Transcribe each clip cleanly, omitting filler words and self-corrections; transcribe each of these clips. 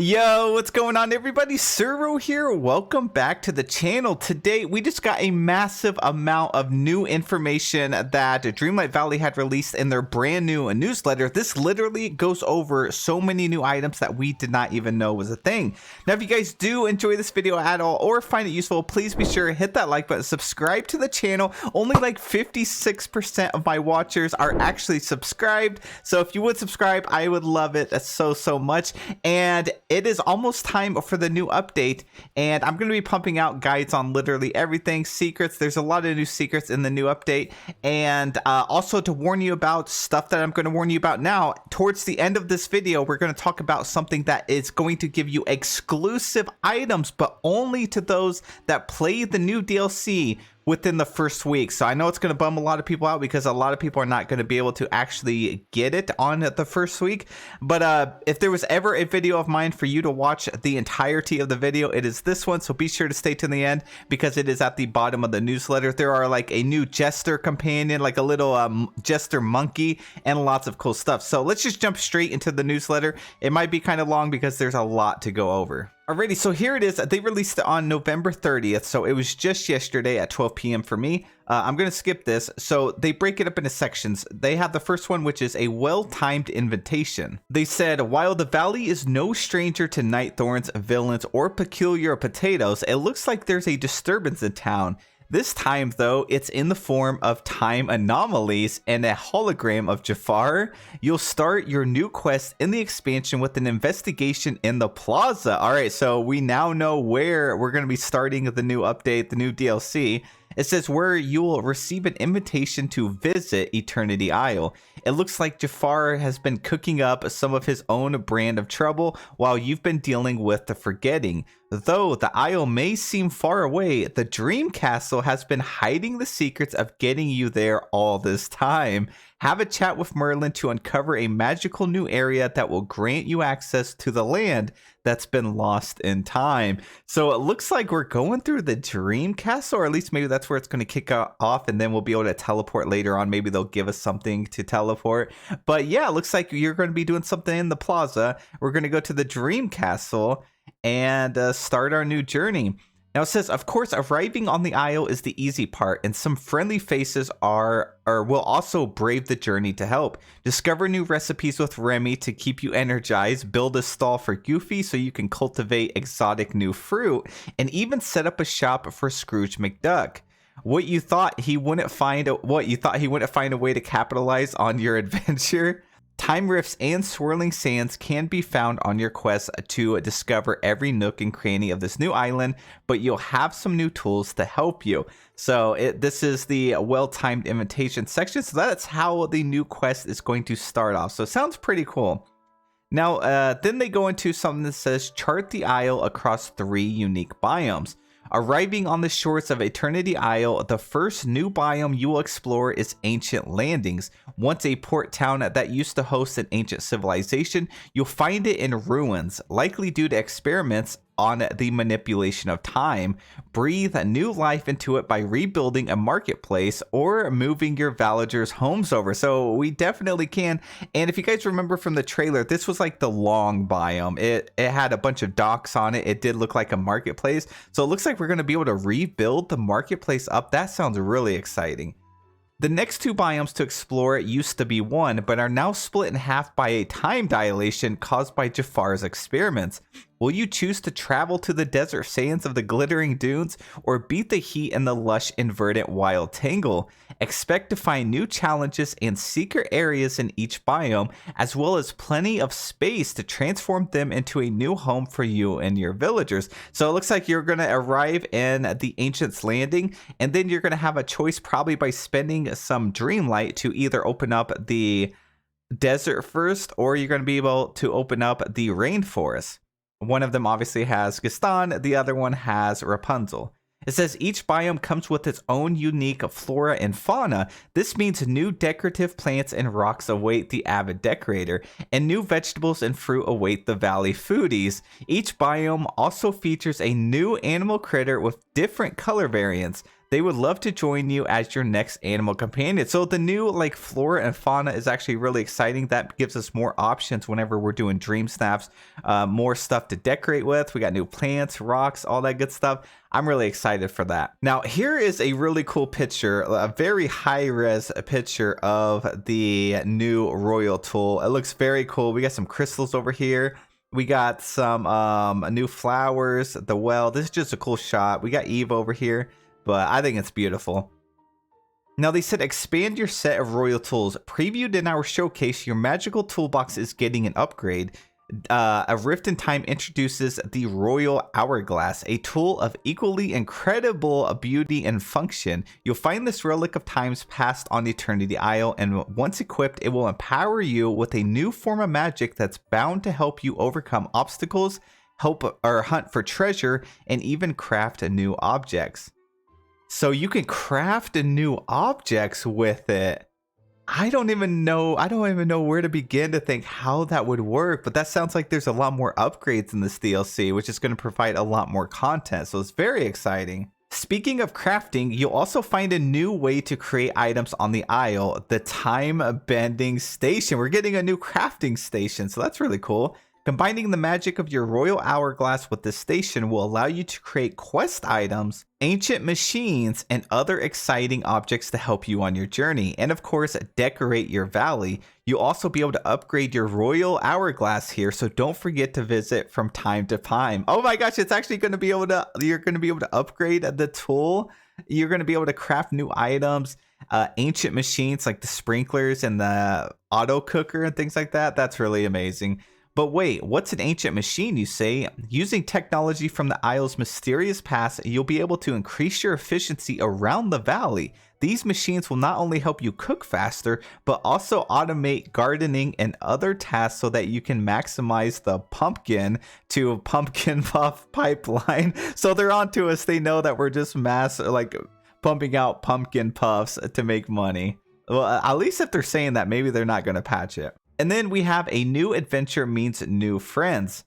Yo, what's going on everybody? Suro here. Welcome back to the channel. Today we just got a massive amount of new information that Dreamlight Valley had released in their brand new newsletter. This literally goes over so many new items that we did not even know was a thing. Now if you guys do enjoy this video at all or find it useful, please be sure to hit that like button, subscribe to the channel. Only like 56% of my watchers are actually subscribed, so if you would subscribe I would love it so much. And it is almost time for the new update, and I'm going to be pumping out guides on literally everything. Secrets, there's a lot of new secrets in the new update, and also to warn you about stuff that I'm going to warn you about now. Towards the end of this video, we're going to talk about something that is going to give you exclusive items, but only to those that play the new DLC within the first week. So I know it's going to bum a lot of people out because a lot of people are not going to be able to actually get it on the first week. But if there was ever a video of mine for you to watch the entirety of the video, it is this one. So be sure to stay to the end because it is at the bottom of the newsletter. There are like a new jester companion, like a little jester monkey, and lots of cool stuff. So let's just jump straight into the newsletter. It might be kind of long because there's a lot to go over. Alrighty, so here it is. They released it on November 30th, so it was just yesterday at 12 p.m. for me. I'm going to skip this. So they break it up into sections. They have the first one, which is a well-timed invitation. They said, while the valley is no stranger to night thorns, villains, or peculiar potatoes, it looks like there's a disturbance in town. This time, though, it's in the form of time anomalies and a hologram of Jafar. You'll start your new quest in the expansion with an investigation in the plaza. All right, so we now know where we're going to be starting the new update, the new DLC. It says where you will receive an invitation to visit Eternity Isle. It looks like Jafar has been cooking up some of his own brand of trouble while you've been dealing with the forgetting. Though the Isle may seem far away, the Dream Castle has been hiding the secrets of getting you there all this time. Have a chat with Merlin to uncover a magical new area that will grant you access to the land that's been lost in time. So it looks like we're going through the Dream Castle, or at least maybe that's where it's going to kick off, and then we'll be able to teleport later on. Maybe they'll give us something to teleport. But yeah, it looks like you're going to be doing something in the plaza. We're going to go to the Dream Castle and start our new journey. Now it says, of course, arriving on the Isle is the easy part, and some friendly faces will also brave the journey to help. Discover new recipes with Remy to keep you energized, build a stall for Goofy so you can cultivate exotic new fruit, and even set up a shop for Scrooge McDuck. You thought he wouldn't find a way to capitalize on your adventure? Time rifts and swirling sands can be found on your quest to discover every nook and cranny of this new island, but you'll have some new tools to help you. So this is the well-timed invitation section, so that's how the new quest is going to start off. So it sounds pretty cool. Now, then they go into something that says chart the Isle across 3 unique biomes. Arriving on the shores of Eternity Isle, the first new biome you will explore is Ancient Landings. Once a port town that used to host an ancient civilization, you'll find it in ruins, likely due to experiments on the manipulation of time. Breathe new life into it by rebuilding a marketplace or moving your villagers' homes over. So we definitely can. And if you guys remember from the trailer, this was like the long biome. It had a bunch of docks on it. It did look like a marketplace. So it looks like we're going to be able to rebuild the marketplace up. That sounds really exciting. The next 2 biomes to explore used to be one, but are now split in half by a time dilation caused by Jafar's experiments. Will you choose to travel to the desert sands of the glittering dunes or beat the heat in the lush inverdant wild tangle? Expect to find new challenges and secret areas in each biome, as well as plenty of space to transform them into a new home for you and your villagers. So it looks like you're going to arrive in the Ancient's Landing, and then you're going to have a choice probably by spending some Dreamlight to either open up the desert first, or you're going to be able to open up the rainforest. One of them obviously has Gaston, the other one has Rapunzel. It says each biome comes with its own unique flora and fauna. This means new decorative plants and rocks await the avid decorator, and new vegetables and fruit await the valley foodies. Each biome also features a new animal critter with different color variants. They would love to join you as your next animal companion. So the new like flora and fauna is actually really exciting. That gives us more options whenever we're doing dream snaps, more stuff to decorate with. We got new plants, rocks, all that good stuff. I'm really excited for that. Now, here is a really cool picture, a very high-res picture of the new royal tool. It looks very cool. We got some crystals over here. We got some new flowers, the well. This is just a cool shot. We got Eve over here, but I think it's beautiful. Now, they said expand your set of royal tools. Previewed in our showcase, your magical toolbox is getting an upgrade. A Rift in Time introduces the Royal Hourglass, a tool of equally incredible beauty and function. You'll find this relic of times past on Eternity Isle, and once equipped, it will empower you with a new form of magic that's bound to help you overcome obstacles, help or hunt for treasure, and even craft new objects. So you can craft new objects with it. I don't even know where to begin to think how that would work, but that sounds like there's a lot more upgrades in this DLC, which is going to provide a lot more content. So it's very exciting. Speaking of crafting, you'll also find a new way to create items on the Isle, the time bending station. We're getting a new crafting station, so that's really cool. Combining the magic of your royal hourglass with this station will allow you to create quest items, ancient machines, and other exciting objects to help you on your journey. And of course, decorate your valley. You'll also be able to upgrade your royal hourglass here, so don't forget to visit from time to time. Oh my gosh, it's actually going to be able to, you're going to be able to upgrade the tool. You're going to be able to craft new items, ancient machines like the sprinklers and the auto cooker and things like that. That's really amazing. But wait, what's an ancient machine, you say? Using technology from the Isle's mysterious past, you'll be able to increase your efficiency around the valley. These machines will not only help you cook faster, but also automate gardening and other tasks so that you can maximize the pumpkin to pumpkin puff pipeline. So they're onto us. They know that we're just pumping out pumpkin puffs to make money. Well, at least if they're saying that, maybe they're not going to patch it. And then we have a new adventure means new friends.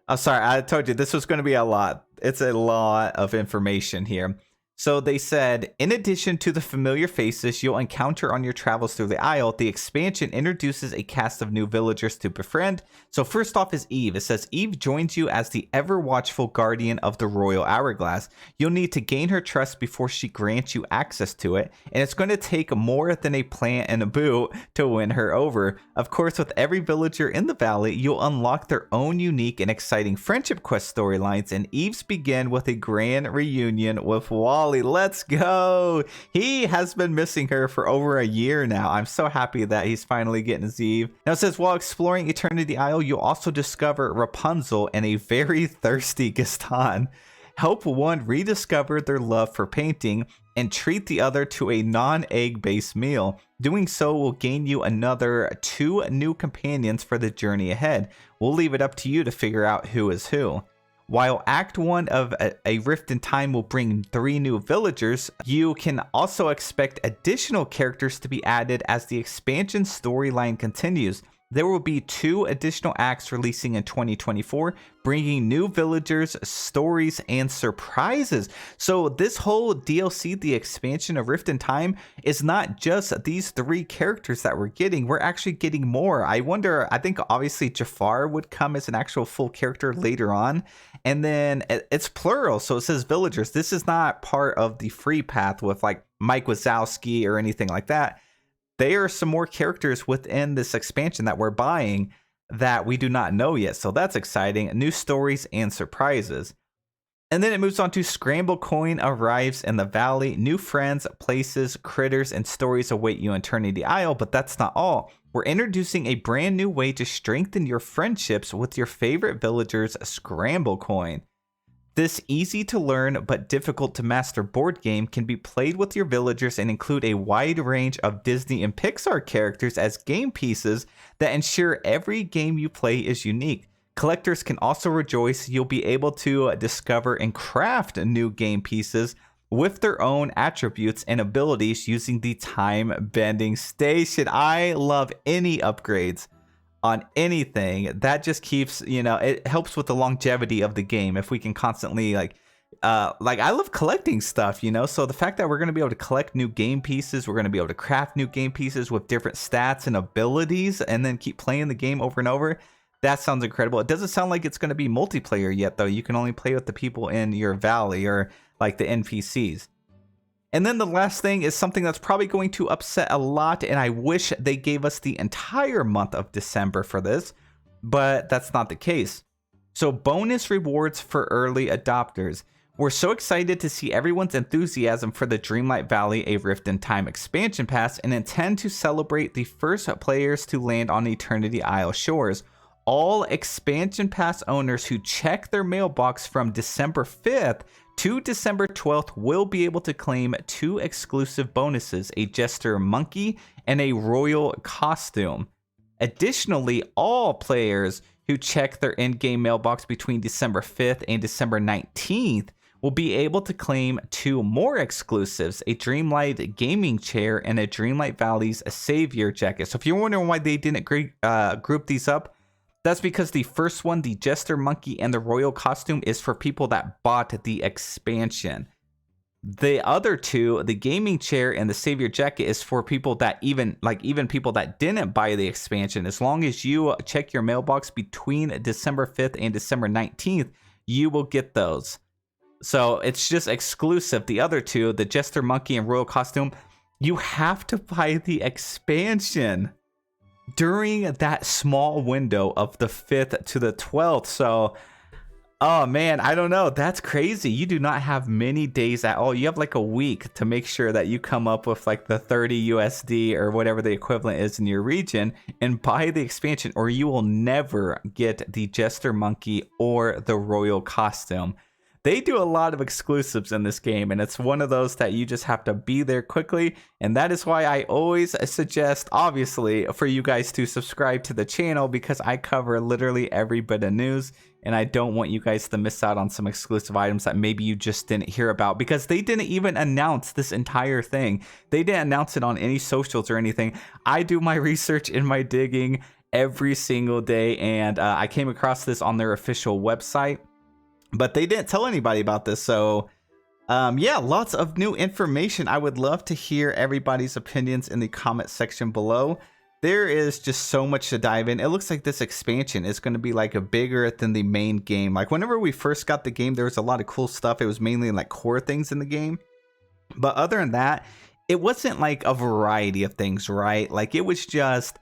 Oh, sorry, I told you this was going to be a lot. It's a lot of information here. So they said, in addition to the familiar faces you'll encounter on your travels through the Isle, the expansion introduces a cast of new villagers to befriend. So first off is Eve. It says, Eve joins you as the ever-watchful guardian of the Royal Hourglass. You'll need to gain her trust before she grants you access to it, and it's going to take more than a plant and a boot to win her over. Of course, with every villager in the valley, you'll unlock their own unique and exciting friendship quest storylines, and Eve's begin with a grand reunion with Wally. Let's go. He has been missing her for over a year now. I'm so happy that he's finally getting his Eve. Now it says, while exploring Eternity Isle, you'll also discover Rapunzel and a very thirsty Gaston. Help one rediscover their love for painting and treat the other to a non-egg based meal. Doing so will gain you another 2 new companions for the journey ahead. We'll leave it up to you to figure out who is who. While Act 1 of A Rift in Time will bring 3 new villagers, you can also expect additional characters to be added as the expansion storyline continues. There will be 2 additional acts releasing in 2024, bringing new villagers, stories, and surprises. So this whole DLC, the expansion of Rift in Time, is not just these 3 characters that we're getting. We're actually getting more. I think obviously Jafar would come as an actual full character later on. And then it's plural, so it says villagers. This is not part of the free path with like Mike Wazowski or anything like that. There are some more characters within this expansion that we're buying that we do not know yet. So that's exciting. New stories and surprises. And then it moves on to Scramblecoin arrives in the valley. New friends, places, critters, and stories await you in Eternity Isle, but that's not all. We're introducing a brand new way to strengthen your friendships with your favorite villagers, Scramblecoin. This easy to learn but difficult to master board game can be played with your villagers and include a wide range of Disney and Pixar characters as game pieces that ensure every game you play is unique. Collectors can also rejoice you'll be able to discover and craft new game pieces with their own attributes and abilities using the time bending station. I love any upgrades on anything that just keeps, it helps with the longevity of the game. If we can constantly like I love collecting stuff, you know, so the fact that we're going to be able to collect new game pieces, we're going to be able to craft new game pieces with different stats and abilities and then keep playing the game over and over, that sounds incredible. It doesn't sound like it's going to be multiplayer yet, though. You can only play with the people in your valley or like the NPCs. And then the last thing is something that's probably going to upset a lot, and I wish they gave us the entire month of December for this, but that's not the case. So bonus rewards for early adopters. We're so excited to see everyone's enthusiasm for the Dreamlight Valley A Rift in Time expansion pass and intend to celebrate the first players to land on Eternity Isle shores. All expansion pass owners who check their mailbox from December 5th to December 12th will be able to claim 2 exclusive bonuses, a Jester Monkey and a Royal Costume. Additionally, all players who check their in-game mailbox between December 5th and December 19th will be able to claim 2 more exclusives, a Dreamlight gaming chair and a Dreamlight Valley's Savior jacket. So if you're wondering why they didn't group these up, that's because the first one, the Jester Monkey and the Royal Costume, is for people that bought the expansion. The other 2, the gaming chair and the Savior jacket, is for people that even people that didn't buy the expansion. As long as you check your mailbox between December 5th and December 19th, you will get those. So it's just exclusive. The other 2, the Jester Monkey and Royal Costume, you have to buy the expansion during that small window of the 5th to the 12th. So, oh man, I don't know. That's crazy. You do not have many days at all. You have like a week to make sure that you come up with like the 30 USD or whatever the equivalent is in your region and buy the expansion, or you will never get the Jester Monkey or the Royal Costume. They do a lot of exclusives in this game, and it's one of those that you just have to be there quickly. And that is why I always suggest, obviously, for you guys to subscribe to the channel, because I cover literally every bit of news, and I don't want you guys to miss out on some exclusive items that maybe you just didn't hear about, because they didn't even announce this entire thing. They didn't announce it on any socials or anything. I do my research and my digging every single day, and I came across this on their official website. But they didn't tell anybody about this, so yeah, lots of new information. I would love to hear everybody's opinions in the comment section below. There is just so much to dive in. It looks like this expansion is going to be like a bigger than the main game. Like whenever we first got the game, there was a lot of cool stuff. It was mainly like core things in the game. But other than that, it wasn't like a variety of things, right? Like it was just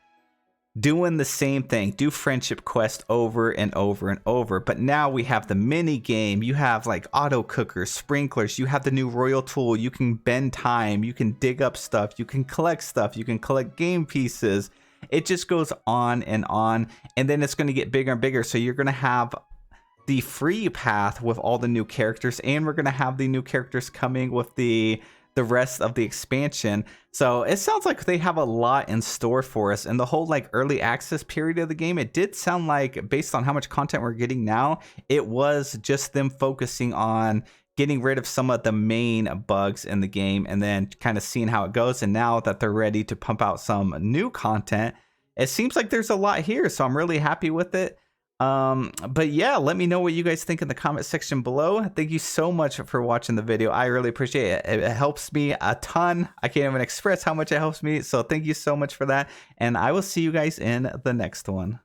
doing the same thing, do friendship quest over and over and over. But now we have the mini game, you have like auto cookers, sprinklers, you have the new royal tool, you can bend time, you can dig up stuff, you can collect game pieces. It just goes on, and then it's going to get bigger and bigger. So you're going to have the free path with all the new characters, and we're going to have the new characters coming with the rest of the expansion. So it sounds like they have a lot in store for us. And the whole like early access period of the game, it did sound like, based on how much content we're getting now, it was just them focusing on getting rid of some of the main bugs in the game and then kind of seeing how it goes. And now that they're ready to pump out some new content, it seems like there's a lot here. So I'm really happy with it. But yeah, let me know what you guys think in the comment section below. Thank you so much for watching the video. I really appreciate it. It helps me a ton. I can't even express how much it helps me. So thank you so much for that. And I will see you guys in the next one.